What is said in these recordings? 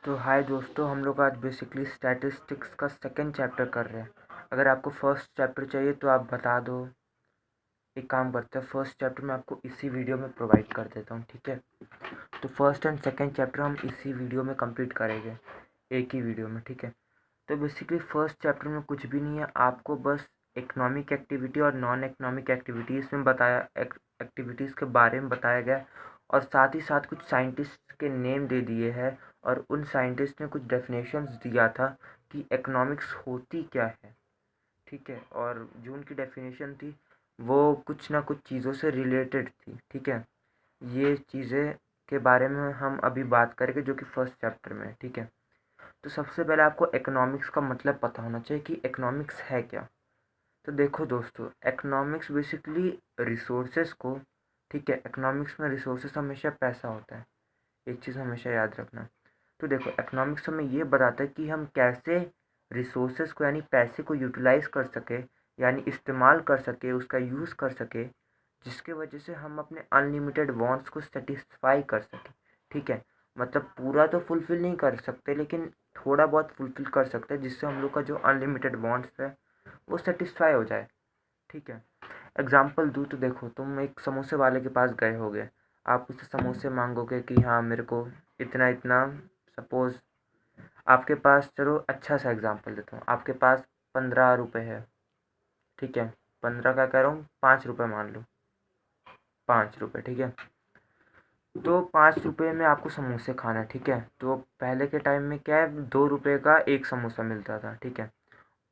तो हाय दोस्तों, हम लोग आज बेसिकली स्टैटिस्टिक्स का सेकंड चैप्टर कर रहे हैं। अगर आपको फर्स्ट चैप्टर चाहिए तो आप बता दो। एक काम करते हैं, फर्स्ट चैप्टर मैं आपको इसी वीडियो में प्रोवाइड कर देता हूँ, ठीक है। तो फर्स्ट एंड सेकंड चैप्टर हम इसी वीडियो में कंप्लीट करेंगे, एक ही वीडियो में, ठीक है। तो बेसिकली फर्स्ट चैप्टर में कुछ भी नहीं है, आपको बस इकोनॉमिक एक्टिविटी और नॉन इकोनॉमिक एक्टिविटीज़ में बताया एक्टिविटीज़ के बारे में बताया गया, और साथ ही साथ कुछ साइंटिस्ट के नेम दे दिए हैं, और उन साइंटिस्ट ने कुछ डेफिनेशंस दिया था कि इकोनॉमिक्स होती क्या है, ठीक है। और जो उनकी डेफिनेशन थी वो कुछ ना कुछ चीज़ों से रिलेटेड थी, ठीक है। ये चीज़ें के बारे में हम अभी बात करेंगे जो कि फर्स्ट चैप्टर में है, ठीक है। तो सबसे पहले आपको इकोनॉमिक्स का मतलब पता होना चाहिए कि इकोनॉमिक्स है क्या। तो देखो दोस्तों, इकोनॉमिक्स बेसिकली रिसोर्सेज को, ठीक है, इकोनॉमिक्स में रिसोर्सेज हमेशा पैसा होता है, एक चीज़ हमेशा याद रखना। तो देखो, इकोनॉमिक्स हमें ये बताता है कि हम कैसे रिसोर्सेज को यानी पैसे को यूटिलाइज कर सके, यानी इस्तेमाल कर सके, उसका यूज़ कर सके, जिसके वजह से हम अपने अनलिमिटेड वांट्स को सेटिस्फाई कर सकें, ठीक है। मतलब पूरा तो फुलफ़िल नहीं कर सकते, लेकिन थोड़ा बहुत फुलफ़िल कर सकते हैं, जिससे हम लोग का जो अनलिमिटेड वांट्स है वो सेटिस्फाई हो जाए, ठीक है। एग्जाम्पल दूँ तो देखो, तुम एक समोसे वाले के पास गए होगे, आप उससे समोसे मांगोगे कि हाँ मेरे को इतना इतना, सपोज़ आपके पास, चलो अच्छा सा एग्जांपल देता हूँ, आपके पास 15 रुपये है, ठीक है। 15 का कह रहा हूँ, 5 रुपये मान लो, 5 रुपये, ठीक है। तो 5 रुपये में आपको समोसे खाना है, ठीक है। तो पहले के टाइम में क्या है, 2 रुपये का एक समोसा मिलता था, ठीक है।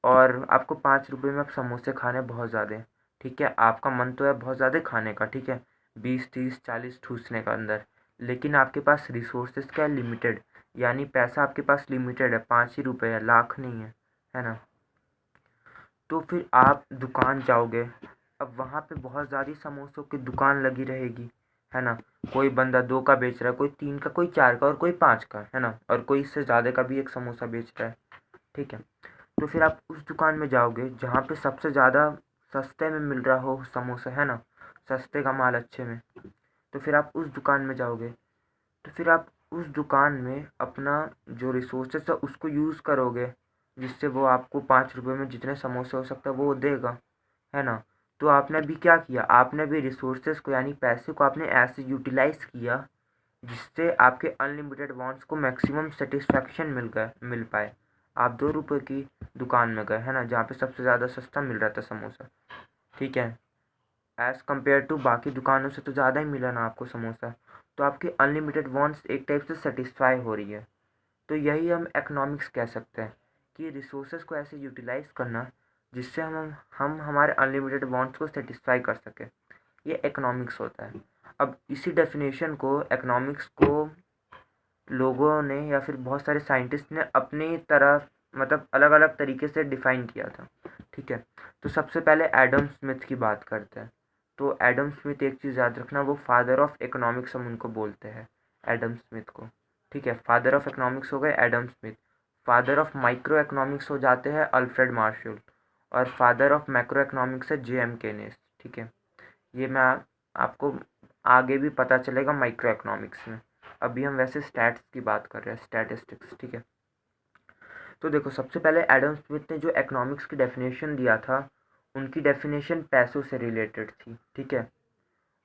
और आपको 5 रुपये में अब समोसे खाने बहुत ज़्यादा हैं, ठीक है। आपका मन तो है बहुत ज़्यादा खाने का, ठीक है, 20 30 40 ठूसने का अंदर, लेकिन आपके पास रिसोर्सेज क्या है, लिमिटेड, यानी पैसा आपके पास लिमिटेड है, 5 ही रुपये है, लाख नहीं है ना। तो फिर आप दुकान जाओगे, अब वहाँ पे बहुत ज़्यादा समोसों की दुकान लगी रहेगी, है ना। कोई बंदा 2 का बेच रहा है, कोई 3 का, कोई 4 का, और कोई 5 का, है ना, और कोई इससे ज़्यादा का भी एक समोसा बेच रहा है, ठीक है। तो फिर आप उस दुकान में जाओगे जहाँ पे सबसे ज़्यादा सस्ते में मिल रहा हो समोसा, है ना, सस्ते का माल अच्छे में। तो फिर आप उस दुकान में जाओगे, तो फिर आप उस दुकान में अपना जो रिसोर्सेस है उसको यूज़ करोगे, जिससे वो आपको 5 रुपये में जितने समोसे हो सकता है वो देगा, है ना। तो आपने भी क्या किया, आपने भी रिसोर्सेज को यानी पैसे को आपने ऐसे यूटिलाइज किया जिससे आपके अनलिमिटेड वांट्स को मैक्सिमम सेटिस्फैक्शन मिल पाए। आप 2 रुपये की दुकान में गए, है ना, जहाँ पे सबसे ज़्यादा सस्ता मिल रहा था समोसा, ठीक है। एज़ कम्पेयर टू बाकी दुकानों से तो ज़्यादा ही मिला ना आपको समोसा, तो आपकी अनलिमिटेड वांट्स एक टाइप से सेटिस्फाई हो रही है। तो यही हम इकोनॉमिक्स कह सकते हैं कि रिसोर्सेज को ऐसे यूटिलाइज करना जिससे हम हमारे अनलिमिटेड वांट्स को सेटिस्फाई कर सकें, ये इकोनॉमिक्स होता है। अब इसी डेफिनेशन को, इकोनॉमिक्स को, लोगों ने या फिर बहुत सारे साइंटिस्ट ने अपनी तरह, मतलब अलग अलग तरीके से डिफ़ाइन किया था, ठीक है। तो सबसे पहले एडम स्मिथ की बात करते हैं। तो एडम स्मिथ, एक चीज़ याद रखना, वो फादर ऑफ इकोनॉमिक्स हम उनको बोलते हैं, एडम स्मिथ को, ठीक है। फादर ऑफ इकोनॉमिक्स हो गए Adam Smith. Father of micro economics हो जाते हैं अल्फ्रेड मार्शल, और फादर ऑफ मैक्रो इकोनॉमिक्स है जे.एम. केनेस, ठीक है। ये मैं आपको आगे भी पता चलेगा माइक्रो इकोनॉमिक्स में। अभी हम वैसे स्टैट्स की बात कर रहे हैं, स्टैटिस्टिक्स, ठीक है। तो देखो, सबसे पहले एडम स्मिथ ने जो इकोनॉमिक्स की डेफिनेशन दिया था, उनकी डेफिनेशन पैसों से रिलेटेड थी, ठीक है।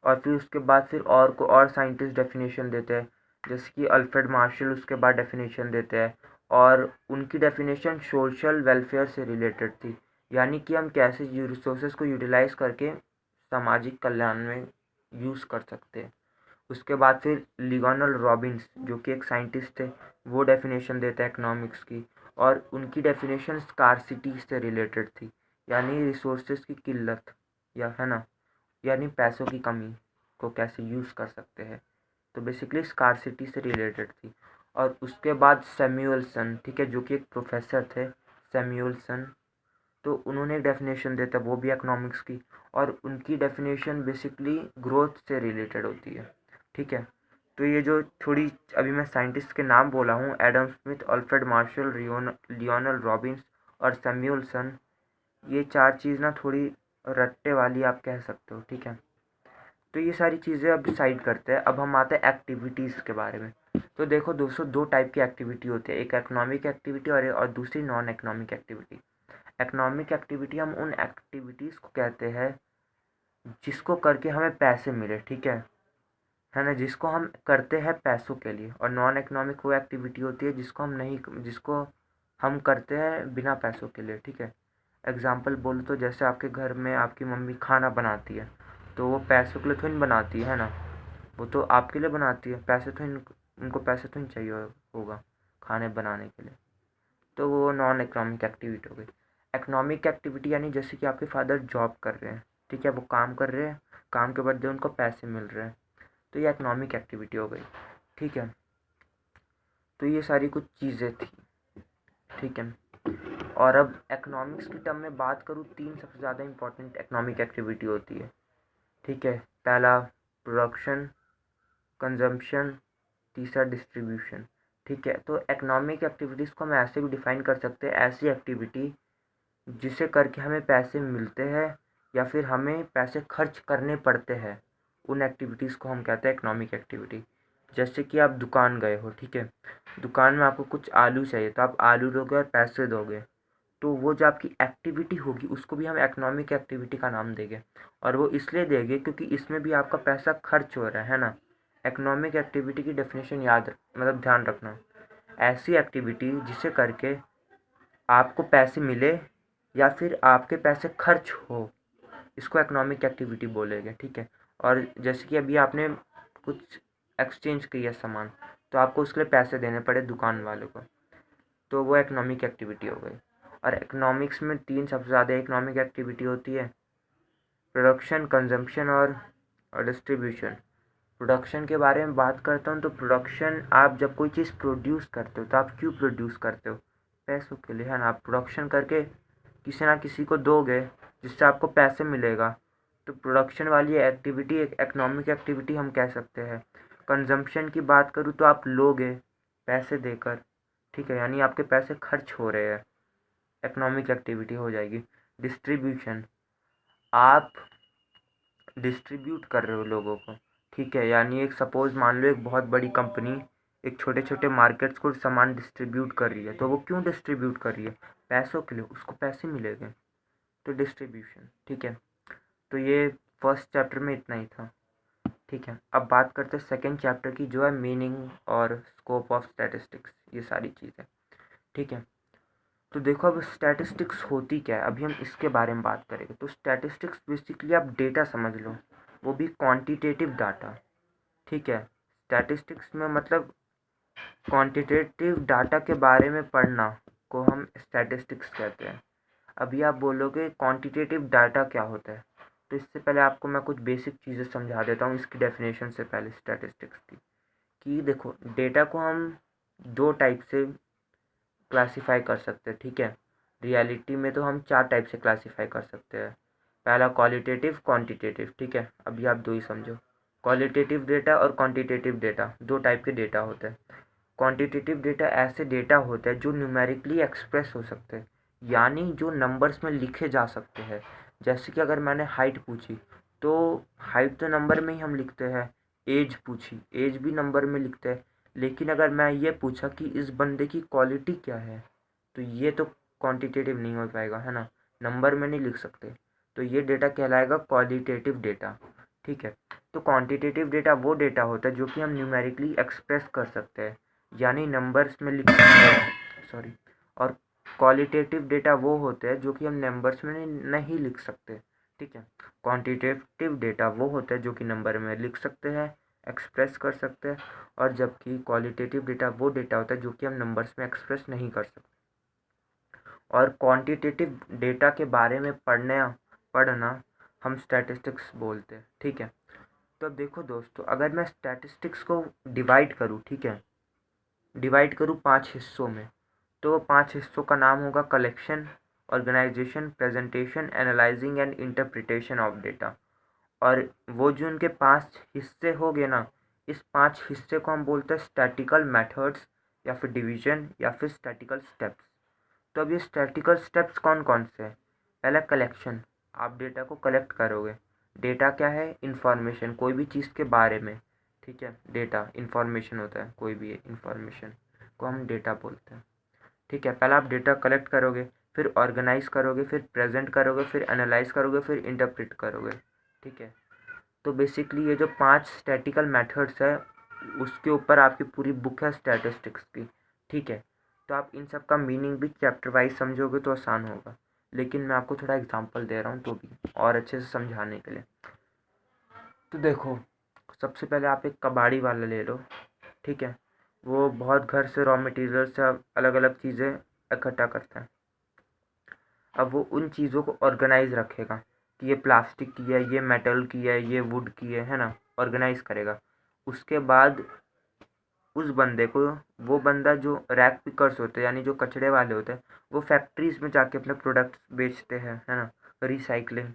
और फिर उसके बाद फिर और साइंटिस्ट डेफिनेशन देते हैं, जैसे कि अल्फ्रेड मार्शल उसके बाद डेफिनेशन देते हैं, और उनकी डेफिनेशन सोशल वेलफेयर से रिलेटेड थी, यानी कि हम कैसे रिसोर्सेज को यूटिलाइज करके सामाजिक कल्याण में यूज़ कर सकते हैं। उसके बाद फिर लियोनार्ड रॉबिन्स, जो कि एक साइंटिस्ट थे, वो डेफिनेशन देते हैं इकोनॉमिक्स की, और उनकी डेफिनेशन स्कार्सिटी से रिलेटेड थी, यानी रिसोर्सेज की किल्लत, या है ना, यानी पैसों की कमी को कैसे यूज़ कर सकते हैं। तो बेसिकली स्कार्सिटी से रिलेटेड थी। और उसके बाद सैमुअलसन, ठीक है, जो कि एक प्रोफेसर थे, सैमुअलसन, तो उन्होंने एक डेफिनेशन देता है वो भी इकोनॉमिक्स की, और उनकी डेफिनेशन बेसिकली ग्रोथ से रिलेटेड होती है, ठीक है। तो ये जो थोड़ी अभी मैं साइंटिस्ट के नाम बोला हूँ, Adam Smith, Alfred Marshall, Leonard Robins और सैमुअलसन, ये 4 चीज़ ना थोड़ी रट्टे वाली आप कह सकते हो, ठीक है। तो ये सारी चीज़ें अब साइड करते हैं, अब हम आते हैं एक्टिविटीज़ के बारे में। तो देखो दोस्तों, दो टाइप की एक्टिविटी होती है, एक इकोनॉमिक एक्टिविटी और दूसरी non economic activity. Economic activity हम उन एक्टिविटीज़ को कहते हैं जिसको करके हमें पैसे मिले, ठीक है ना, जिसको हम करते हैं पैसों के लिए। और नॉन इकोनॉमिक वो एक्टिविटी होती है जिसको हम करते हैं बिना पैसों के लिए, ठीक है। एग्जाम्पल बोलो तो जैसे आपके घर में आपकी मम्मी खाना बनाती है, तो वो पैसों के लिए थोड़ी बनाती है ना, वो तो आपके लिए बनाती है, पैसे तो उनको पैसे तो नहीं चाहिए होगा खाने बनाने के लिए। तो वो नॉन इकोनॉमिक एक्टिविटी हो गई। इकोनॉमिक एक्टिविटी यानी जैसे कि आपके फादर जॉब कर रहे हैं, ठीक है, वो काम कर रहे हैं, काम के बदले उनको पैसे मिल रहे हैं, तो ये इकोनॉमिक एक्टिविटी हो गई, ठीक है। तो ये सारी कुछ चीज़ें थी, ठीक है। और अब इकोनॉमिक्स की टर्म में बात करूँ, तीन सबसे ज़्यादा इंपॉर्टेंट इकोनॉमिक एक्टिविटी होती है, ठीक है। पहला प्रोडक्शन, कंजम्पशन, तीसरा डिस्ट्रीब्यूशन, ठीक है। तो इकोनॉमिक एक्टिविटीज़ को हम ऐसे भी डिफाइन कर सकते हैं, ऐसी एक्टिविटी जिसे करके हमें पैसे मिलते हैं या फिर हमें पैसे खर्च करने पड़ते हैं, उन एक्टिविटीज़ को हम कहते हैं इकोनॉमिक एक्टिविटी। जैसे कि आप दुकान गए हो, ठीक है, दुकान में आपको कुछ आलू चाहिए, तो आप आलू दोगे और पैसे दोगे, तो वो जो आपकी एक्टिविटी होगी उसको भी हम इकोनॉमिक एक्टिविटी का नाम देंगे। और वो इसलिए देंगे क्योंकि इसमें भी आपका पैसा खर्च हो रहा है ना। इकोनॉमिक एक्टिविटी की डेफिनेशन मतलब ध्यान रखना, ऐसी एक्टिविटी जिसे करके आपको पैसे मिले या फिर आपके पैसे खर्च हो, इसको इकोनॉमिक एक्टिविटी बोलेंगे, ठीक है। और जैसे कि अभी आपने कुछ एक्सचेंज किया सामान, तो आपको उसके लिए पैसे देने पड़े दुकान वाले को, तो वो इकोनॉमिक एक्टिविटी हो गई। और इकोनॉमिक्स में तीन सबसे ज़्यादा इकोनॉमिक एक्टिविटी होती है, प्रोडक्शन, कंजम्पशन और डिस्ट्रीब्यूशन। प्रोडक्शन के बारे में बात करता हूँ, तो प्रोडक्शन, आप जब कोई चीज़ प्रोड्यूस करते हो तो आप क्यों प्रोड्यूस करते हो? पैसों के लिए, है ना। आप प्रोडक्शन करके किसी ना किसी को दोगे जिससे आपको पैसे मिलेगा, तो प्रोडक्शन वाली एक्टिविटी एक इकोनॉमिक एक्टिविटी हम कह सकते हैं। कंजम्पशन की बात करूँ तो आप लोगे पैसे देकर, ठीक है, यानी आपके पैसे खर्च हो रहे हैं, इकोनॉमिक एक्टिविटी हो जाएगी। डिस्ट्रीब्यूशन, आप डिस्ट्रीब्यूट कर रहे हो लोगों को, ठीक है, यानी एक सपोज़ मान लो एक बहुत बड़ी कंपनी एक छोटे छोटे मार्केट्स को सामान डिस्ट्रीब्यूट कर रही है, तो वो क्यों डिस्ट्रीब्यूट कर रही है? पैसों के लिए, उसको पैसे मिलेंगे, तो डिस्ट्रीब्यूशन, ठीक है। तो ये फर्स्ट चैप्टर में इतना ही था, ठीक है। अब बात करते हैं सेकेंड चैप्टर की, जो है मीनिंग और स्कोप ऑफ स्टैटिस्टिक्स, ये सारी चीज़ें, ठीक है। तो देखो अब स्टैटिस्टिक्स होती क्या है, अभी हम इसके बारे में बात करेंगे। तो स्टैटिस्टिक्स बेसिकली आप डेटा समझ लो, वो भी क्वांटिटेटिव डाटा, ठीक है। स्टैटिस्टिक्स में मतलब क्वांटिटेटिव डाटा के बारे में पढ़ना को हम स्टैटिस्टिक्स कहते हैं। अभी आप बोलोगे क्वांटिटेटिव डाटा क्या होता है, तो इससे पहले आपको मैं कुछ बेसिक चीज़ें समझा देता हूँ इसकी डेफिनेशन से पहले स्टैटिस्टिक्स की। कि देखो, डेटा को हम दो टाइप से क्लासीफाई कर सकते हैं, ठीक है। रियलिटी में तो हम चार टाइप से क्लासीफाई कर सकते हैं। पहला क्वालिटेटिव, क्वांटिटेटिव, ठीक है। अभी आप दो ही समझो, क्वालिटेटिव डेटा और क्वांटिटेटिव डेटा, दो टाइप के डेटा होते हैं। क्वांटिटेटिव डेटा ऐसे डेटा होते हैं जो न्यूमेरिकली एक्सप्रेस हो सकते हैं, यानी जो नंबर्स में लिखे जा सकते हैं। जैसे कि अगर मैंने हाइट पूछी, तो हाइट तो नंबर में ही हम लिखते हैं। एज पूछी, एज भी नंबर में लिखते हैं। लेकिन अगर मैं ये पूछा कि इस बंदे की क्वालिटी क्या है, तो ये तो क्वांटिटेटिव नहीं हो पाएगा, है ना, नंबर में नहीं लिख सकते। तो ये डेटा कहलाएगा क्वालिटेटिव डेटा, ठीक है। तो क्वांटिटेटिव डेटा वो डेटा होता है जो कि हम न्यूमेरिकली एक्सप्रेस कर सकते हैं, यानी नंबर्स में लिख सकते हैं, सॉरी। और क्वालिटेटिव डेटा वो होते हैं जो कि हम नंबर्स में नहीं लिख सकते, ठीक है। क्वांटिटेटिव डेटा वो होता है जो कि नंबर में लिख सकते हैं, एक्सप्रेस कर सकते हैं, और जबकि क्वालिटेटिव डेटा वो डेटा होता है जो कि हम नंबर्स में एक्सप्रेस नहीं कर सकते। और क्वांटिटेटिव डेटा के बारे में पढ़ना हम स्टैटिस्टिक्स बोलते हैं, ठीक है। तो अब देखो दोस्तों, अगर मैं स्टैटिस्टिक्स को डिवाइड करूँ, ठीक है, डिवाइड करूँ 5 हिस्सों में, तो 5 हिस्सों का नाम होगा collection, organisation, presentation, analysing and interpretation of data. और वो जो उनके 5 हिस्से हो गए ना, इस 5 हिस्से को हम बोलते हैं स्टैटिकल मेथड्स, या फिर डिवीजन, या फिर स्टैटिकल स्टेप्स। तो अब ये स्टैटिकल स्टेप्स कौन कौन से हैं? पहला कलेक्शन, आप डेटा को कलेक्ट करोगे। डेटा क्या है? इंफॉर्मेशन, कोई भी चीज़ के बारे में, ठीक है। डेटा इंफॉर्मेशन होता है, कोई भी इंफॉर्मेशन को हम डेटा बोलते हैं। ठीक है, पहले आप डेटा कलेक्ट करोगे, फिर ऑर्गेनाइज करोगे, फिर प्रेजेंट करोगे, फिर एनालाइज करोगे, फिर इंटरप्रेट करोगे। ठीक है, तो बेसिकली ये जो 5 स्टैटिकल मेथड्स है उसके ऊपर आपकी पूरी बुक है स्टैटिस्टिक्स की। ठीक है, तो आप इन सब का मीनिंग भी चैप्टर वाइज समझोगे तो आसान होगा, लेकिन मैं आपको थोड़ा एग्जांपल दे रहा हूँ तो भी और अच्छे से समझाने के लिए। तो देखो, सबसे पहले आप एक कबाड़ी वाला ले लो। ठीक है, वो बहुत घर से रॉ मटेरियल से अलग अलग चीज़ें इकट्ठा करता है। अब वो उन चीज़ों को ऑर्गेनाइज रखेगा कि ये प्लास्टिक की है, ये मेटल की है, ये वुड की है ना, ऑर्गेनाइज करेगा। उसके बाद उस बंदे को, वो बंदा जो रैक पिकर्स होते हैं यानी जो कचड़े वाले होते हैं, वो फैक्ट्रीज में जाके अपने प्रोडक्ट्स बेचते हैं, है ना, रिसाइकलिंग।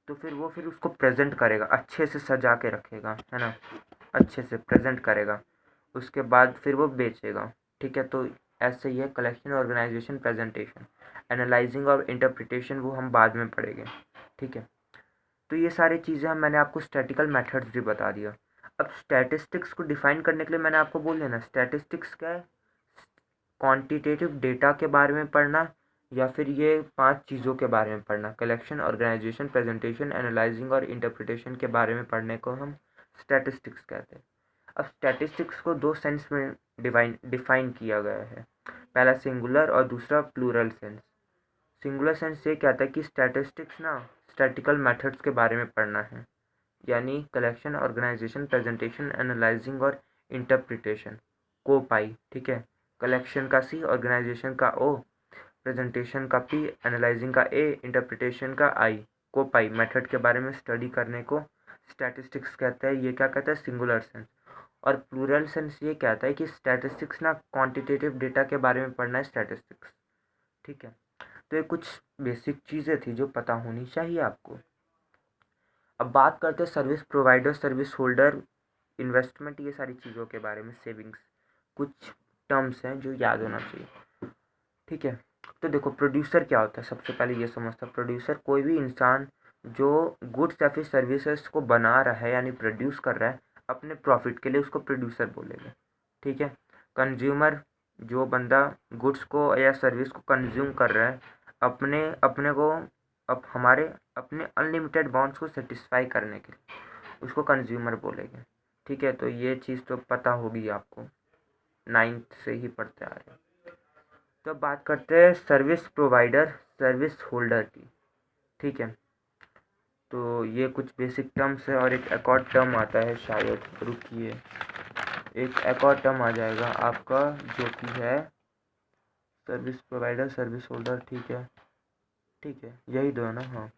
तो फिर उसको प्रेजेंट करेगा, अच्छे से सजा के रखेगा, है ना, अच्छे से प्रेजेंट करेगा। उसके बाद फिर वो बेचेगा। ठीक है, तो ऐसे ही है कलेक्शन, ऑर्गेनाइजेशन, प्रेजेंटेशन, एनालाइजिंग और इंटरप्रिटेशन, वो हम बाद में पढ़ेंगे। ठीक है, तो ये सारी चीज़ें हम, मैंने आपको स्टैटिकल मेथड्स भी बता दिया। अब स्टैटिस्टिक्स को डिफाइन करने के लिए मैंने आपको बोल देना, स्टैटिस्टिक्स क्या है, क्वांटिटेटिव डेटा के बारे में पढ़ना, या फिर ये 5 चीज़ों के बारे में पढ़ना, कलेक्शन, ऑर्गेनाइजेशन, प्रेजेंटेशन, एनालाइजिंग और इंटरप्रिटेशन के बारे में पढ़ने को हम स्टैटिस्टिक्स कहते हैं। अब स्टैटिस्टिक्स को 2 सेंस में डिफाइन किया गया है, पहला सिंगुलर और दूसरा प्लूरल सेंस। सिंगुलर सेंस ये कहता है कि स्टैटिस्टिक्स ना स्टैटिकल मेथड्स के बारे में पढ़ना है, यानी कलेक्शन, ऑर्गेनाइजेशन, प्रेजेंटेशन, एनालाइजिंग और इंटरप्रिटेशन को पाई। ठीक है, कलेक्शन का सी, ऑर्गेनाइजेशन का ओ, प्रेजेंटेशन का पी, एनालाइजिंग का ए, इंटरप्रिटेशन का आई, को पाई मेथड के बारे में स्टडी करने को स्टैटिस्टिक्स कहते हैं। ये क्या कहता है, सिंगुलर सेंस। और प्लूरल सेंस ये कहता है कि स्टैटिस्टिक्स ना क्वांटिटेटिव डेटा के बारे में पढ़ना है स्टैटिस्टिक्स। ठीक है, तो ये कुछ बेसिक चीज़ें थी जो पता होनी चाहिए आपको। अब बात करते हैं service provider, service holder, investment, ये सारी चीज़ों के बारे में, सेविंग्स, कुछ टर्म्स हैं जो याद होना चाहिए। ठीक है, तो देखो प्रोड्यूसर क्या होता है, सबसे पहले ये समझता है। प्रोड्यूसर कोई भी इंसान जो गुड्स या फिर सर्विसेज को बना रहा है यानी प्रोड्यूस कर रहा है अपने प्रॉफिट के लिए, उसको प्रोड्यूसर बोलेंगे। ठीक है, कंज्यूमर, जो बंदा गुड्स को या सर्विस को कंज्यूम कर रहा है अपने अपने को, अब हमारे अपने अनलिमिटेड वांट्स को सेटिस्फाई करने के लिए, उसको कंज्यूमर बोलेंगे। ठीक है, तो ये चीज़ तो पता होगी आपको, 9th से ही पढ़ते आ रहे हैं। तो अब बात करते हैं सर्विस प्रोवाइडर, सर्विस होल्डर की। ठीक है, तो ये कुछ बेसिक टर्म्स है और एक और टर्म आता है शायद, रुकिए, एक और टर्म आ जाएगा आपका जो कि है सर्विस प्रोवाइडर, सर्विस होल्डर। ठीक है, ठीक है, यही दो है ना, हाँ।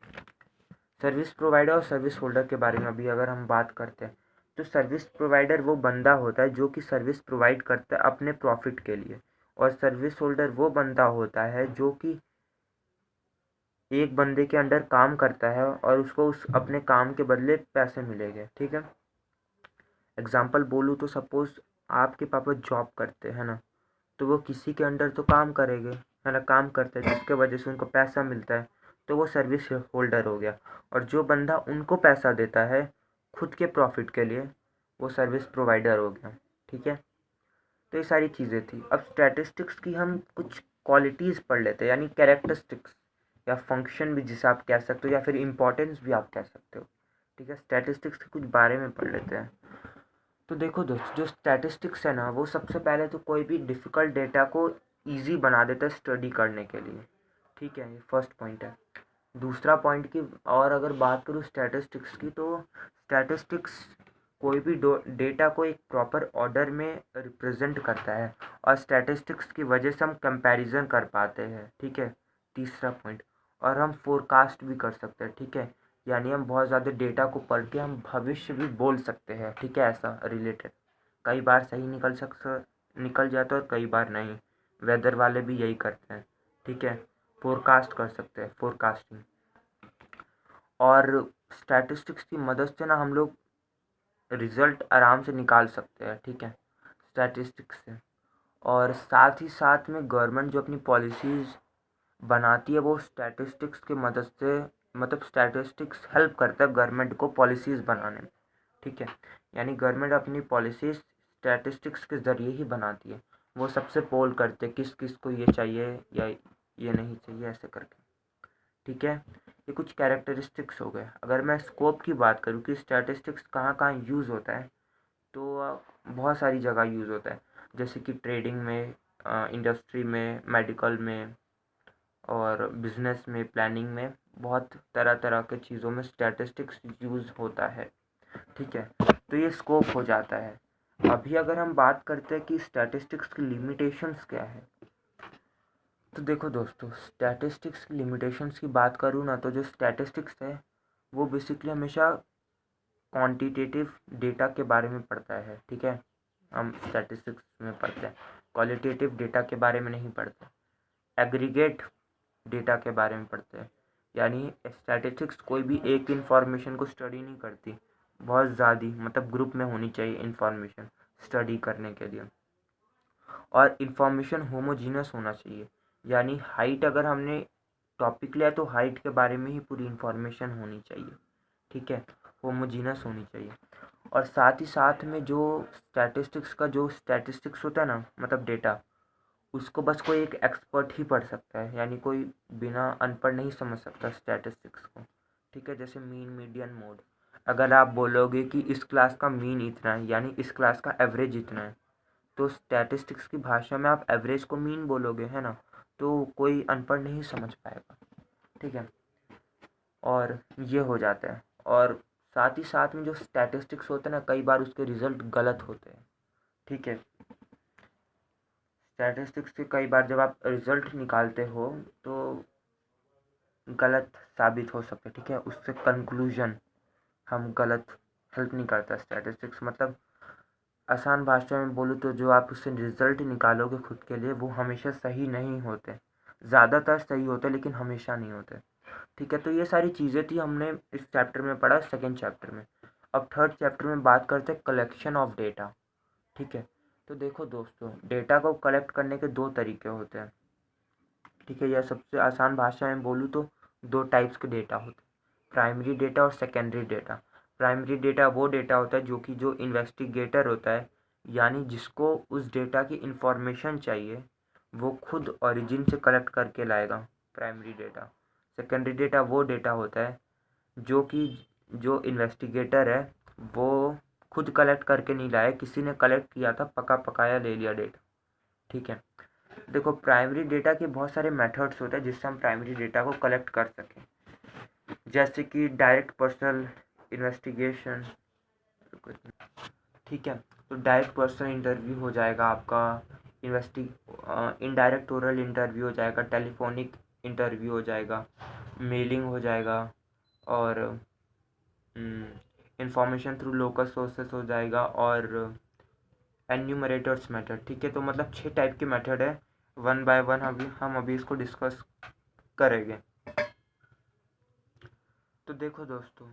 सर्विस प्रोवाइडर और सर्विस होल्डर के बारे में अभी अगर हम बात करते हैं, तो सर्विस प्रोवाइडर वो बंदा होता है जो कि सर्विस प्रोवाइड करता है अपने प्रॉफिट के लिए, और सर्विस होल्डर वो बंदा होता है जो कि एक बंदे के अंडर काम करता है और उसको उस अपने काम के बदले पैसे मिलेंगे। ठीक है, एग्जाम्पल बोलूँ तो सपोज आपके पापा जॉब करते हैं ना, तो वो किसी के अंडर तो काम करेंगे, है ना, काम करते हैं जिसके वजह से उनको पैसा मिलता है, तो वो सर्विस होल्डर हो गया। और जो बंदा उनको पैसा देता है खुद के प्रॉफिट के लिए, वो सर्विस प्रोवाइडर हो गया। ठीक है, तो ये सारी चीज़ें थी। अब स्टैटिस्टिक्स की हम कुछ क्वालिटीज़ पढ़ लेते हैं, यानी कैरेक्टरिस्टिक्स या फंक्शन भी जिसे आप कह सकते हो, या फिर इम्पोर्टेंस भी आप कह सकते हो। ठीक है, स्टैटिस्टिक्स के कुछ बारे में पढ़ लेते हैं। तो देखो दोस्त, जो स्टैटिस्टिक्स है ना, वो सबसे पहले तो कोई भी डिफ़िकल्ट डेटा को ईजी बना देता है स्टडी करने के लिए। ठीक है, ये फर्स्ट पॉइंट है। दूसरा पॉइंट की, और अगर बात करूँ स्टैटिस्टिक्स की, तो स्टैटिस्टिक्स कोई भी डेटा को एक प्रॉपर ऑर्डर में रिप्रेजेंट करता है, और स्टैटिस्टिक्स की वजह से हम कंपैरिजन कर पाते हैं। ठीक है, तीसरा पॉइंट, और हम फोरकास्ट भी कर सकते हैं। ठीक है, यानी हम बहुत ज़्यादा डेटा को पढ़ के हम भविष्य भी बोल सकते हैं। ठीक है, ऐसा रिलेटेड कई बार सही निकल जाता है और कई बार नहीं। वेदर वाले भी यही करते हैं। ठीक है, फोरकास्ट कर सकते हैं, फोरकास्टिंग। और स्टैटिस्टिक्स की मदद से ना हम लोग रिज़ल्ट आराम से निकाल सकते हैं। ठीक है, स्टैटिस्टिक्स से। और साथ ही साथ में गवर्नमेंट जो अपनी पॉलिसीज़ बनाती है वो स्टैटिस्टिक्स की मदद से, मतलब स्टैटिस्टिक्स हेल्प करता है गवर्नमेंट को पॉलिसीज़ बनाने में। ठीक है। यानी गवर्नमेंट अपनी पॉलिसी स्टैटिस्टिक्स के ज़रिए ही बनाती है। वो सबसे पोल करते किस किस को ये चाहिए या ये नहीं चाहिए, ऐसे करके। ठीक है, ये कुछ कैरेक्टरिस्टिक्स हो गए। अगर मैं स्कोप की बात करूँ कि स्टैटिस्टिक्स कहाँ कहाँ यूज़ होता है, तो बहुत सारी जगह यूज़ होता है। जैसे कि ट्रेडिंग में, इंडस्ट्री में, मेडिकल में और बिजनेस में, प्लानिंग में, बहुत तरह तरह के चीज़ों में स्टैटिस्टिक्स यूज़ होता है। ठीक है, तो ये स्कोप हो जाता है। अभी अगर हम बात करते हैं कि स्टैटिस्टिक्स की लिमिटेशंस क्या है, तो देखो दोस्तों, स्टैटिस्टिक्स की लिमिटेशंस की बात करूँ ना, तो जो स्टैटिस्टिक्स है वो बेसिकली हमेशा क्वांटिटेटिव डेटा के बारे में पढ़ता है। ठीक है, हम स्टैटिस्टिक्स में पढ़ते हैं, क्वालिटेटिव डेटा के बारे में नहीं पढ़ते, एग्रीगेट डेटा के बारे में पढ़ते हैं। यानी स्टैटिस्टिक्स कोई भी एक इंफॉर्मेशन को स्टडी नहीं करती, बहुत ज़्यादा, मतलब ग्रुप में होनी चाहिए इंफॉर्मेशन स्टडी करने के लिए। और इंफॉर्मेशन होमोजीनस होना चाहिए, यानी हाइट अगर हमने टॉपिक लिया तो हाइट के बारे में ही पूरी इंफॉर्मेशन होनी चाहिए। ठीक है, होमोजीनस होनी चाहिए। और साथ ही साथ में जो स्टैटिस्टिक्स का जो स्टैटिस्टिक्स होता है ना, मतलब डेटा, उसको बस कोई एक एक्सपर्ट ही पढ़ सकता है, यानी कोई बिना अनपढ़ नहीं समझ सकता स्टैटिस्टिक्स को। ठीक है, जैसे मीन, मीडियन, मोड। अगर आप बोलोगे कि इस क्लास का मीन इतना है, यानी इस क्लास का एवरेज इतना है, तो स्टैटिस्टिक्स की भाषा में आप एवरेज को मीन बोलोगे, है ना, तो कोई अनपढ़ नहीं समझ पाएगा। ठीक है, और ये हो जाता है। और साथ ही साथ में जो स्टैटिस्टिक्स होते हैं ना, कई बार उसके रिजल्ट गलत होते हैं। ठीक है, स्टैटिस्टिक्स के कई बार जब आप रिजल्ट निकालते हो तो गलत साबित हो सकते। ठीक है, उससे कंक्लूजन हम गलत हेल्प नहीं करता स्टैटिस्टिक्स। मतलब आसान भाषा में बोलूँ तो जो आप उससे रिजल्ट निकालोगे खुद के लिए, वो हमेशा सही नहीं होते। ज़्यादातर सही होते लेकिन हमेशा नहीं होते। ठीक है, तो ये सारी चीज़ें थी, हमने इस चैप्टर में पढ़ा, सेकेंड चैप्टर में। अब थर्ड चैप्टर में बात करते हैं कलेक्शन ऑफ डेटा। ठीक है, तो देखो दोस्तों, डेटा को कलेक्ट करने के दो तरीके होते हैं। ठीक है, यह सबसे आसान भाषा में बोलूँ तो दो टाइप्स के डेटा होते हैं, प्राइमरी डेटा और सेकेंडरी डेटा। प्राइमरी डेटा वो डेटा होता है जो इन्वेस्टिगेटर होता है, यानी जिसको उस डेटा की इंफॉर्मेशन चाहिए, वो खुद ओरिजिन से कलेक्ट करके लाएगा, प्राइमरी डेटा। सेकेंडरी डेटा वो डेटा होता है जो कि जो इन्वेस्टिगेटर है वो खुद कलेक्ट करके नहीं लाया, किसी ने कलेक्ट किया था, पका पकाया ले लिया डेटा। ठीक है, देखो, प्राइमरी डेटा के बहुत सारे मेथड्स होते हैं जिससे हम प्राइमरी डेटा को कलेक्ट कर सकें। जैसे कि डायरेक्ट पर्सनल इन्वेस्टिगेशन। ठीक है, तो डायरेक्ट पर्सनल इंटरव्यू हो जाएगा आपका, इन्वेस्टि इनडायरेक्ट ओरल इंटरव्यू हो जाएगा, टेलीफोनिक इंटरव्यू हो जाएगा, मेलिंग हो जाएगा, और इंफॉर्मेशन थ्रू लोकल सोर्सेस हो जाएगा, और एन्यूमरेटर्स मेथड। ठीक है, तो मतलब 6 टाइप के मेथड है। वन बाय वन हम अभी इसको डिस्कस करेंगे। तो देखो दोस्तों,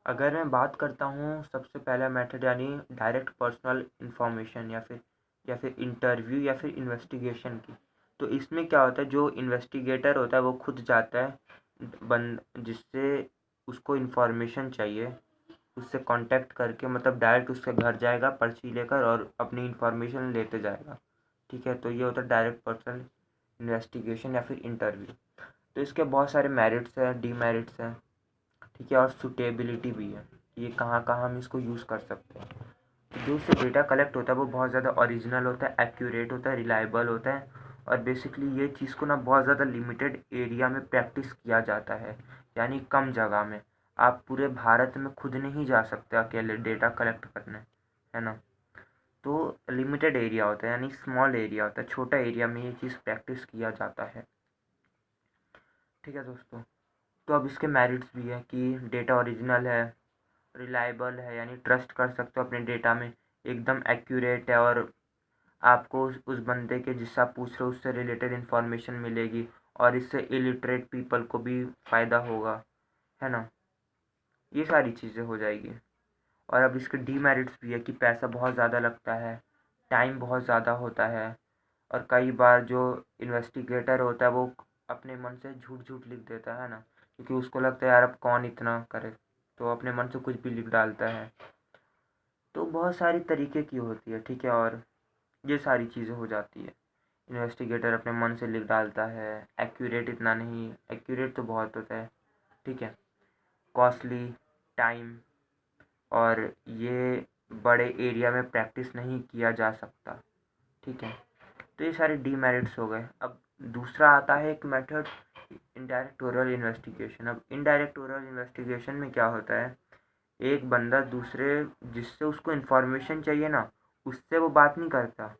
अगर मैं बात करता हूँ सबसे पहला मेथड, यानी डायरेक्ट पर्सनल इंफॉर्मेशन, या फिर इंटरव्यू या फिर इन्वेस्टिगेशन की, तो इसमें क्या होता है, जो इन्वेस्टिगेटर होता है वो खुद जाता है जिससे उसको इन्फॉर्मेशन चाहिए, उससे कांटेक्ट करके, मतलब डायरेक्ट उसके घर जाएगा पर्ची लेकर और अपनी इन्फॉर्मेशन लेते जाएगा। ठीक है, तो ये होता है डायरेक्ट पर्सनल इन्वेस्टिगेशन या फिर इंटरव्यू। तो इसके बहुत सारे मेरिट्स हैं, डीमेरिट्स हैं। ठीक है, और सूटेबिलिटी भी है, ये कहाँ कहाँ हम इसको यूज़ कर सकते हैं। तो जो इससे डेटा कलेक्ट होता है वो बहुत ज़्यादा ओरिजिनल होता है, एक्यूरेट होता है, रिलायबल होता है, और बेसिकली ये चीज़ को ना बहुत ज़्यादा लिमिटेड एरिया में प्रैक्टिस किया जाता है, यानी कम जगह में। आप पूरे भारत में खुद नहीं जा सकते अकेले डेटा कलेक्ट करने, है ना, तो लिमिटेड एरिया होता है, यानी स्मॉल एरिया होता है, छोटा एरिया में ये चीज़ प्रैक्टिस किया जाता है। ठीक है दोस्तों, तो अब इसके मेरिट्स भी है कि डेटा ओरिजिनल है, रिलायबल है, यानी ट्रस्ट कर सकते हो अपने डेटा में, एकदम एक्यूरेट है, और आपको उस बंदे के जिससे आप पूछ रहे हो उससे रिलेटेड इन्फॉर्मेशन मिलेगी, और इससे इलिटरेट पीपल को भी फ़ायदा होगा, है ना, ये सारी चीज़ें हो जाएगी। और अब इसके डीमेरिट्स भी है कि पैसा बहुत ज़्यादा लगता है, टाइम बहुत ज़्यादा होता है, और कई बार जो इन्वेस्टिगेटर होता है वो अपने मन से झूठ झूठ लिख देता है ना, क्योंकि उसको लगता है यार अब कौन इतना करे, तो अपने मन से कुछ भी लिख डालता है। तो बहुत सारी तरीके की होती है, ठीक है, और ये सारी चीज़ें हो जाती है। इन्वेस्टिगेटर अपने मन से लिख डालता है, एक्यूरेट इतना नहीं, एक्यूरेट तो बहुत होता है, ठीक है, कॉस्टली, टाइम, और ये बड़े एरिया में प्रैक्टिस नहीं किया जा सकता, ठीक है। तो ये सारे डीमेरिट्स हो गए। अब दूसरा आता है एक मेथड, इनडायरेक्ट ओरल इन्वेस्टिगेशन। अब इनडायरेक्ट ओरल इन्वेस्टिगेशन में क्या होता है, एक बंदा दूसरे, जिससे उसको इन्फॉर्मेशन चाहिए ना, उससे वो बात नहीं करता,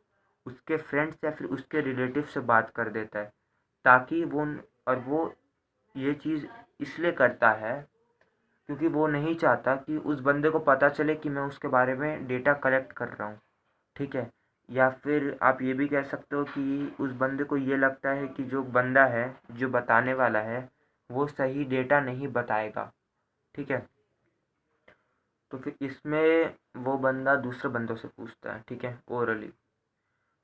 उसके फ्रेंड्स या फिर उसके रिलेटिव से बात कर देता है, ताकि वो ये चीज़ इसलिए करता है क्योंकि वो नहीं चाहता कि उस बंदे को पता चले कि मैं उसके बारे में डेटा कलेक्ट कर रहा हूँ, ठीक है। या फिर आप ये भी कह सकते हो कि उस बंदे को ये लगता है कि जो बंदा है, जो बताने वाला है, वो सही डेटा नहीं बताएगा, ठीक है। तो फिर इसमें वो बंदा दूसरे बंदों से पूछता है, ठीक है, ओरली।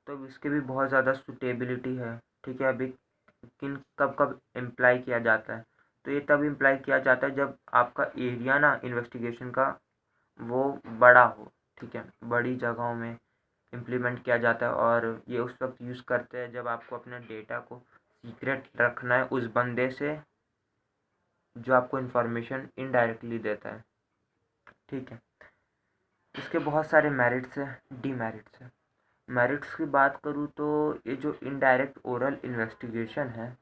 तो अब इसके भी बहुत ज़्यादा सुटेबिलिटी है, ठीक है। अभी किन कब कब इम्प्लाई किया जाता है, तो ये तब इम्प्लाई किया जाता है जब आपका एरिया ना इन्वेस्टिगेशन का वो बड़ा हो, ठीक है, बड़ी जगहों में इम्प्लीमेंट किया जाता है। और ये उस वक्त यूज़ करते हैं जब आपको अपने डेटा को सीक्रेट रखना है उस बंदे से जो आपको इन्फॉर्मेशन इनडायरेक्टली देता है, ठीक है। इसके बहुत सारे मेरिट्स हैं, डीमेरिट्स हैं। मेरिट्स की बात करूँ तो ये जो इनडायरेक्ट ओरल इन्वेस्टिगेशन है,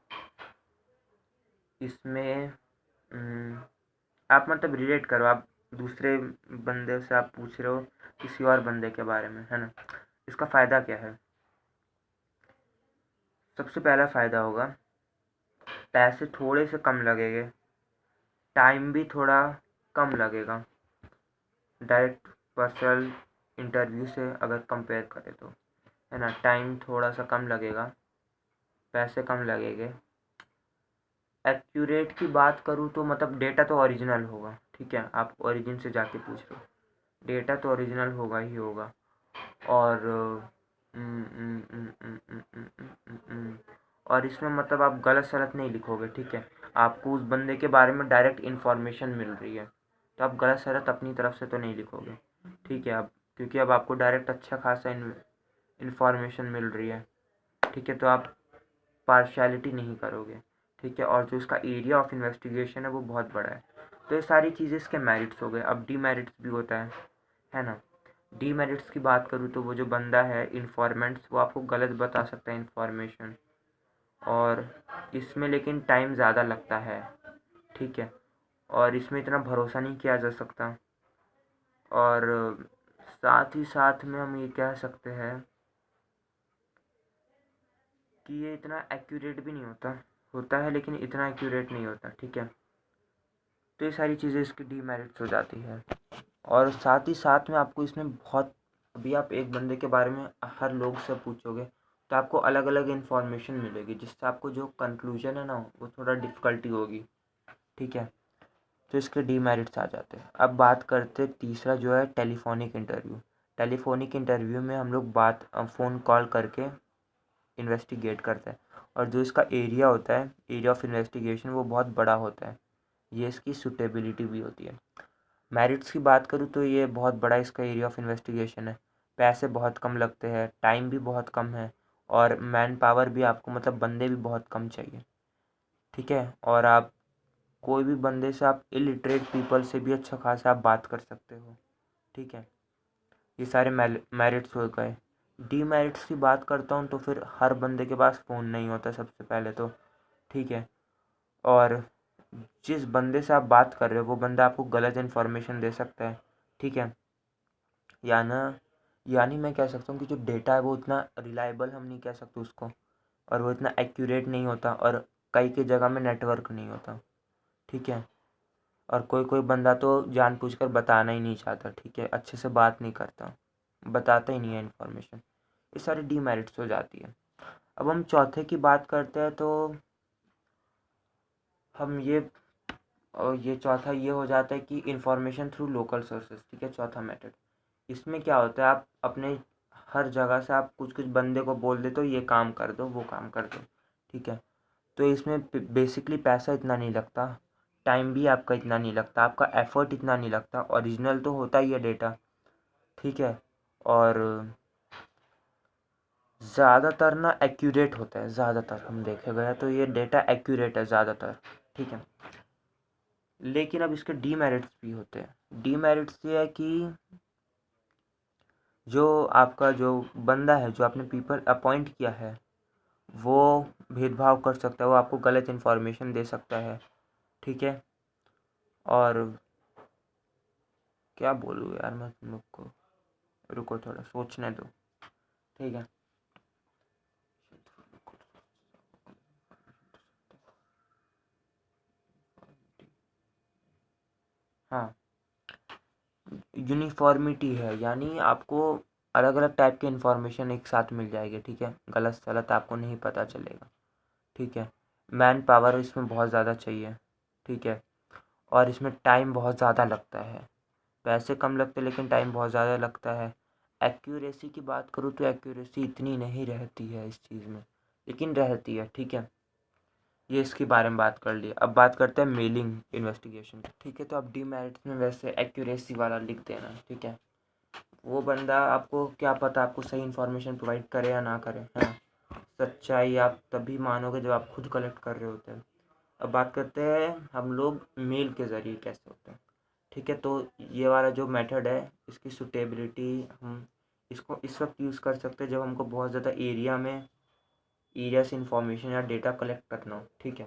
इसमें आप मतलब रिलेट करो, आप दूसरे बंदे से आप पूछ रहे हो किसी और बंदे के बारे में, है ना। इसका फ़ायदा क्या है, सबसे पहला फ़ायदा होगा, पैसे थोड़े से कम लगेंगे, टाइम भी थोड़ा कम लगेगा, डायरेक्ट पर्सनल इंटरव्यू से अगर कंपेयर करें तो, है ना। टाइम थोड़ा सा कम लगेगा, पैसे कम लगेंगे। एक्यूरेट की बात करूँ तो मतलब डेटा तो ओरिजिनल होगा, ठीक है, आप ओरिजिन से जाके पूछ रहे हो, डेटा तो ओरिजिनल होगा ही होगा। और उम, उम, उम, उम, उम, उम, उम, उम, उम, और इसमें मतलब आप गलत सलत नहीं लिखोगे, ठीक है। आपको उस बंदे के बारे में डायरेक्ट इन्फॉर्मेशन मिल रही है, तो आप गलत सलत अपनी तरफ से तो नहीं लिखोगे, ठीक है। अब क्योंकि अब आपको डायरेक्ट अच्छा खासा इन्फॉर्मेशन मिल रही है, ठीक है, तो आप पार्शियलिटी नहीं करोगे, ठीक है। और जो इसका एरिया ऑफ इन्वेस्टिगेशन है वो बहुत बड़ा है। तो ये सारी चीज़ें इसके मेरिट्स हो गए। अब डीमेरिट्स भी होता है ना। डीमेरिट्स की बात करूँ तो वो जो बंदा है इन्फॉर्मेंट्स, वो आपको गलत बता सकता है इन्फॉर्मेशन, और इसमें लेकिन टाइम ज़्यादा लगता है, ठीक है, और इसमें इतना भरोसा नहीं किया जा सकता। और साथ ही साथ में हम ये कह सकते हैं कि ये इतना एक्यूरेट भी नहीं होता, होता है लेकिन इतना एक्यूरेट नहीं होता, ठीक है। तो ये सारी चीज़ें इसकी डीमेरिट्स हो जाती है। और साथ ही साथ में आपको इसमें बहुत, अभी आप एक बंदे के बारे में हर लोग से पूछोगे तो आपको अलग अलग इन्फॉर्मेशन मिलेगी, जिससे आपको जो कंक्लूजन है ना वो थोड़ा डिफ़िकल्टी होगी, ठीक है। तो इसके डीमेरिट्स आ जाते हैं। अब बात करते तीसरा जो है टेलीफोनिक इंटरव्यू। टेलीफोनिक इंटरव्यू में हम लोग फ़ोन कॉल करके इन्वेस्टिगेट करते हैं, और जो इसका एरिया होता है, एरिया ऑफ इन्वेस्टिगेशन, वो बहुत बड़ा होता है। ये इसकी सूटेबिलिटी भी होती है। मेरिट्स की बात करूँ तो ये बहुत बड़ा इसका एरिया ऑफ इन्वेस्टिगेशन है, पैसे बहुत कम लगते हैं, टाइम भी बहुत कम है, और मैन पावर भी आपको मतलब बंदे भी बहुत कम चाहिए, ठीक है। और आप कोई भी बंदे से, आप इलिटरेट पीपल से भी अच्छा खासा आप बात कर सकते हो, ठीक है। ये सारे मेरिट्स हो गए। डीमेरिट्स की बात करता हूँ तो फिर हर बंदे के पास फ़ोन नहीं होता सबसे पहले तो, ठीक है। और जिस बंदे से आप बात कर रहे हो वो बंदा आपको गलत इन्फॉर्मेशन दे सकता है, ठीक है। या ना, यानी मैं कह सकता हूँ कि जो डेटा है वो उतना रिलायबल हम नहीं कह सकते उसको, और वो इतना एक्यूरेट नहीं होता, और कई जगह में नेटवर्क नहीं होता, ठीक है। और कोई कोई बंदा तो जानबूझकर बताना ही नहीं चाहता, ठीक है, अच्छे से बात नहीं करता, बताता ही नहीं है इन्फॉर्मेशन। ये सारी डीमेरिट्स हो जाती है। अब हम चौथे की बात करते हैं तो हम ये चौथा ये हो जाता है कि इंफॉर्मेशन थ्रू लोकल सोर्सेज, ठीक है, चौथा मेथड। इसमें क्या होता है, आप अपने हर जगह से आप कुछ कुछ बंदे को बोल देते हो ये काम कर दो वो काम कर दो, ठीक है। तो इसमें बेसिकली पैसा इतना नहीं लगता, टाइम भी आपका इतना नहीं लगता, आपका एफर्ट इतना नहीं लगता। ओरिजिनल तो होता ही है डेटा, ठीक है, और ज़्यादातर ना एक्यूरेट होता है, ज़्यादातर हम देखे गए तो ये डेटा एक्यूरेट है ज़्यादातर, ठीक है। लेकिन अब इसके डीमेरिट्स भी होते हैं। डीमेरिट्स ये है कि जो आपका जो बंदा है, जो आपने पीपल अपॉइंट किया है, वो भेदभाव कर सकता है, वो आपको गलत इन्फॉर्मेशन दे सकता है, ठीक है। और क्या बोलूँ यार मैं तुम लोग को, रुको थोड़ा सोचने दो, ठीक है। हाँ, यूनिफॉर्मिटी है, यानी आपको अलग अलग टाइप की इन्फॉर्मेशन एक साथ मिल जाएगी, ठीक है। गलत सलत आपको नहीं पता चलेगा, ठीक है। मैन पावर इसमें बहुत ज़्यादा चाहिए, ठीक है, और इसमें टाइम बहुत ज़्यादा लगता है। पैसे कम लगते लेकिन टाइम बहुत ज़्यादा लगता है। एक्यूरेसी की बात करूँ तो एक्यूरेसी इतनी नहीं रहती है इस चीज़ में, लेकिन रहती है, ठीक है। ये इसके बारे में बात कर ली। अब बात करते हैं मेलिंग इन्वेस्टिगेशन, ठीक है। तो आप डीमेरिट्स में वैसे एक्यूरेसी वाला लिख देना, ठीक है। वो बंदा, आपको क्या पता आपको सही इन्फॉर्मेशन प्रोवाइड करे या ना करे, है ना। सच्चाई आप तभी मानोगे जब आप खुद कलेक्ट कर रहे होते हैं। अब बात करते हैं हम लोग मेल के ज़रिए कैसे होते हैं, ठीक है। तो ये वाला जो मेथड है, इसकी सुटेबिलिटी हम इसको इस वक्त यूज़ कर सकते हैं जब हमको बहुत ज़्यादा एरिया से इंफॉर्मेशन या डेटा कलेक्ट करना हो, ठीक है।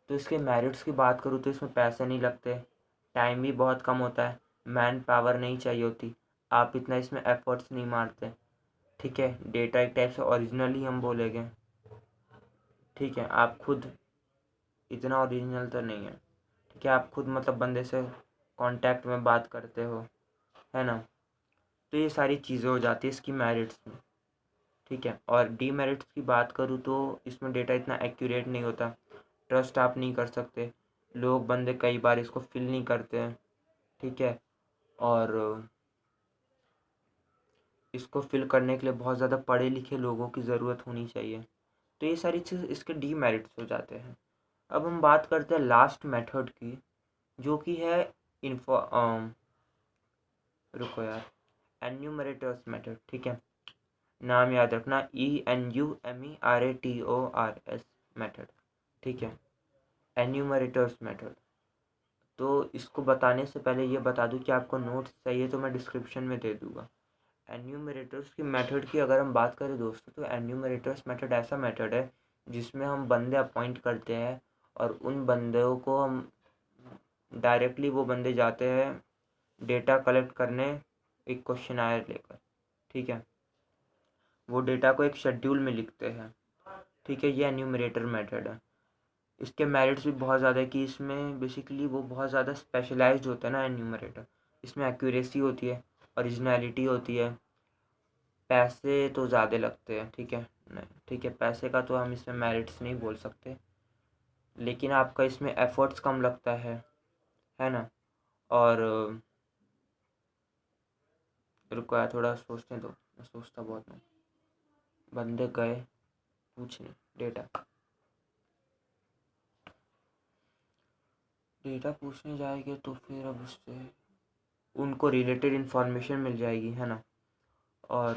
तो इसके मेरिट्स की बात करूँ तो इसमें पैसे नहीं लगते, टाइम भी बहुत कम होता है, मैन पावर नहीं चाहिए होती, आप इतना इसमें एफर्ट्स नहीं मारते, ठीक है। डेटा एक टाइप से ओरिजिनल ही हम बोलेंगे, ठीक है। आप खुद इतना ओरिजिनल तो नहीं है, ठीक है। आप खुद मतलब बंदे से कांटेक्ट में बात करते हो, है ना। तो ये सारी चीज़ें हो जाती है इसकी मेरिट्स में, ठीक है। और डीमेरिट्स की बात करूँ तो इसमें डेटा इतना एक्यूरेट नहीं होता, ट्रस्ट आप नहीं कर सकते, लोग बंदे कई बार इसको फिल नहीं करते हैं, ठीक है। और इसको फिल करने के लिए बहुत ज़्यादा पढ़े लिखे लोगों की ज़रूरत होनी चाहिए। तो ये सारी चीज़ इसके डीमेरिट्स हो जाते हैं। अब हम बात करते हैं लास्ट मेथड की, जो कि है इन्फो रुको यार, एन्यूमरेटर्स मेथड, ठीक है। नाम याद रखना, ENUMERATORS मेथड, ठीक है, एन्यूमरेटर्स मेथड। तो इसको बताने से पहले ये बता दूं कि आपको नोट्स चाहिए तो मैं डिस्क्रिप्शन में दे दूंगा। एन्यूमरेटर्स की मेथड की अगर हम बात करें दोस्तों, तो एन्यूमरेटर्स मेथड ऐसा मेथड है जिसमें हम बंदे अपॉइंट करते हैं और उन बंदों को हम डायरेक्टली, वो बंदे जाते हैं डेटा कलेक्ट करने एक क्वेश्चनायर लेकर, ठीक है। वो डेटा को एक शेड्यूल में लिखते हैं, ठीक है। ये एन्यूमरेटर मेथड है। इसके मेरिट्स भी बहुत ज़्यादा है कि इसमें बेसिकली वो बहुत ज़्यादा स्पेशलाइज्ड होता है ना एन्यूमरेटर। इसमें एक्यूरेसी होती है, ओरिजिनलिटी होती है, पैसे तो ज़्यादा लगते हैं, ठीक है। नहीं, ठीक है, पैसे का तो हम इसमें मेरिट्स नहीं बोल सकते, लेकिन आपका इसमें एफर्ट्स कम लगता है ना। और रुको यार थोड़ा सोचने दो, मैं सोचता बहुत हूँ। बंदे गए पूछने, डेटा डेटा पूछने जाएंगे तो फिर अब उससे उनको रिलेटेड इन्फॉर्मेशन मिल जाएगी, है ना। और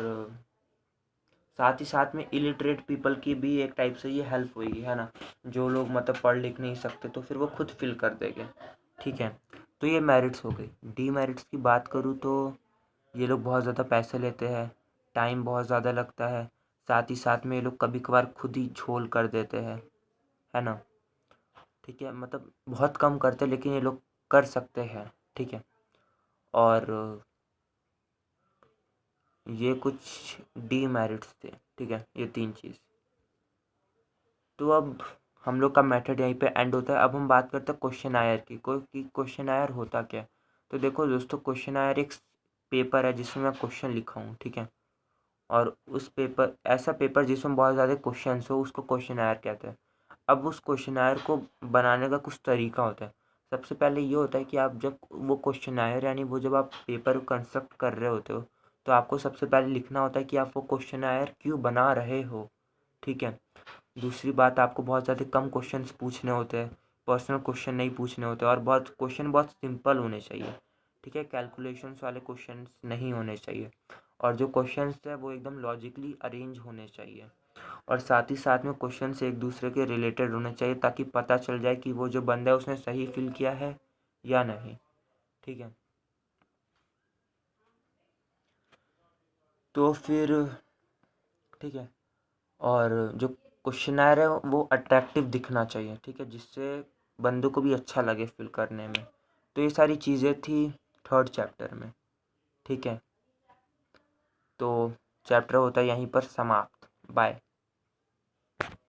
साथ ही साथ में इलिटरेट पीपल की भी एक टाइप से ये हेल्प होगी, है ना। जो लोग मतलब पढ़ लिख नहीं सकते तो फिर वो खुद फिल कर देंगे, ठीक है। तो ये मेरिट्स हो गई। डीमेरिट्स की बात करूँ तो ये लोग बहुत ज़्यादा पैसे लेते हैं, टाइम बहुत ज़्यादा लगता है, साथ ही साथ में ये लोग कभी कभार खुद ही झोल कर देते हैं, है ना। ठीक है, मतलब बहुत कम करते हैं लेकिन ये लोग कर सकते हैं, ठीक है। और ये कुछ डीमेरिट्स थे, ठीक है, ये 3 चीज़। तो अब हम लोग का मेथड यहीं पे एंड होता है। अब हम बात करते हैं क्वेश्चन आयर की। कोई कि क्वेश्चन आयर होता क्या है। तो देखो दोस्तों, क्वेश्चन आयर एक पेपर है जिसमें मैं क्वेश्चन लिखा हूँ, ठीक है। और उस पेपर, ऐसा पेपर जिसमें बहुत ज़्यादा क्वेश्चन हो, उसको क्वेश्चन आयर कहते हैं। अब उस क्वेश्चन आयर को बनाने का कुछ तरीका होता है। सबसे पहले ये होता है कि आप जब वो क्वेश्चन आयर, यानी वो जब आप पेपर कंस्ट्रक्ट कर रहे होते हो, तो आपको सबसे पहले लिखना होता है कि आप वो क्वेश्चन आयर क्यों बना रहे हो, ठीक है। दूसरी बात, आपको बहुत ज़्यादा कम क्वेश्चंस पूछने होते हैं पर्सनल क्वेश्चन नहीं पूछने होते और बहुत क्वेश्चन बहुत सिंपल होने चाहिए, ठीक है। कैलकुलेशंस वाले क्वेश्चंस नहीं होने चाहिए और जो क्वेश्चंस है वो एकदम लॉजिकली अरेंज होने चाहिए और साथ ही साथ में क्वेश्चंस एक दूसरे के रिलेटेड होने चाहिए ताकि पता चल जाए कि वो जो बंदा है उसने सही फिल किया है या नहीं, ठीक है। तो फिर ठीक है, और जो क्वेश्चनर है वो अट्रैक्टिव दिखना चाहिए, ठीक है, जिससे बंदों को भी अच्छा लगे फिल करने में। तो ये सारी चीज़ें थी थर्ड चैप्टर में, ठीक है। तो चैप्टर होता है यहीं पर समाप्त। बाय।